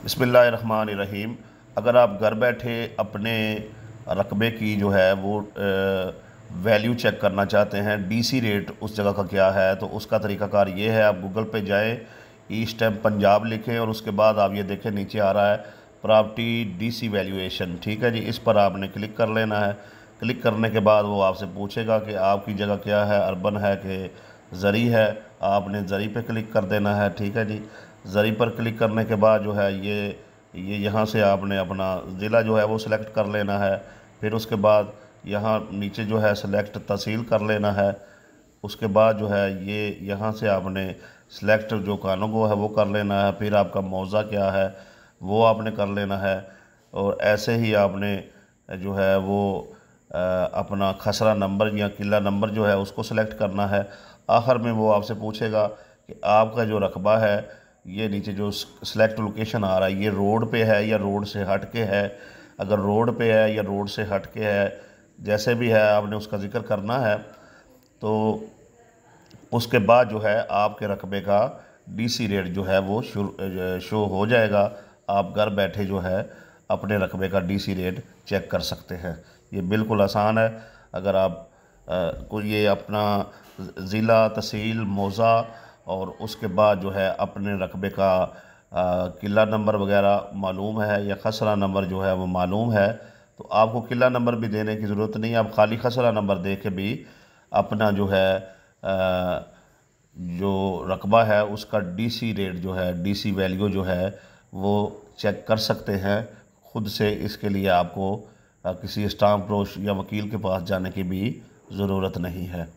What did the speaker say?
बिस्मिल्लाहिर्रहमानिर्रहीम। अगर आप घर बैठे अपने रकबे की जो है वो वैल्यू चेक करना चाहते हैं, डीसी रेट उस जगह का क्या है, तो उसका तरीकाकार ये है। आप गूगल पे जाएं, ई स्टैम्प पंजाब लिखें और उसके बाद आप ये देखें नीचे आ रहा है प्रॉपर्टी डीसी वैल्यूएशन। ठीक है जी, इस पर आपने क्लिक कर लेना है। क्लिक करने के बाद वो आपसे पूछेगा कि आपकी जगह क्या है, अर्बन है कि ज़री है। आपने ज़री पे क्लिक कर देना है। ठीक है जी, ज़री पर क्लिक करने के बाद जो है ये यहाँ से आपने अपना ज़िला जो है वो सिलेक्ट कर लेना है। फिर उसके बाद यहाँ नीचे जो है सिलेक्ट तहसील कर लेना है। उसके बाद जो है ये यहाँ से आपने सिलेक्ट जो कानूगो है वो कर लेना है। फिर आपका मौज़ा क्या है वो आपने कर लेना है। और ऐसे ही आपने जो है वो अपना खसरा नंबर या किला नंबर जो है उसको सिलेक्ट करना है। आखिर में वो आपसे पूछेगा कि आपका जो रकबा है, ये नीचे जो सिलेक्ट लोकेशन आ रहा है, ये रोड पे है या रोड से हट के है। अगर रोड पे है या रोड से हट के है, जैसे भी है आपने उसका ज़िक्र करना है। तो उसके बाद जो है आपके रकबे का डीसी रेट जो है वो शो हो जाएगा। आप घर बैठे जो है अपने रकबे का डीसी रेट चेक कर सकते हैं। ये बिल्कुल आसान है। अगर आप को ये अपना ज़िला, तहसील, मौज़ा और उसके बाद जो है अपने रकबे का किला नंबर वगैरह मालूम है या खसरा नंबर जो है वो मालूम है, तो आपको किला नंबर भी देने की ज़रूरत नहीं है। आप खाली खसरा नंबर दे के भी अपना जो है जो रकबा है उसका डीसी रेट जो है, डीसी वैल्यू जो है वो चेक कर सकते हैं ख़ुद से। इसके लिए आपको किसी स्टाम्प पोस्ट या वकील के पास जाने की भी ज़रूरत नहीं है।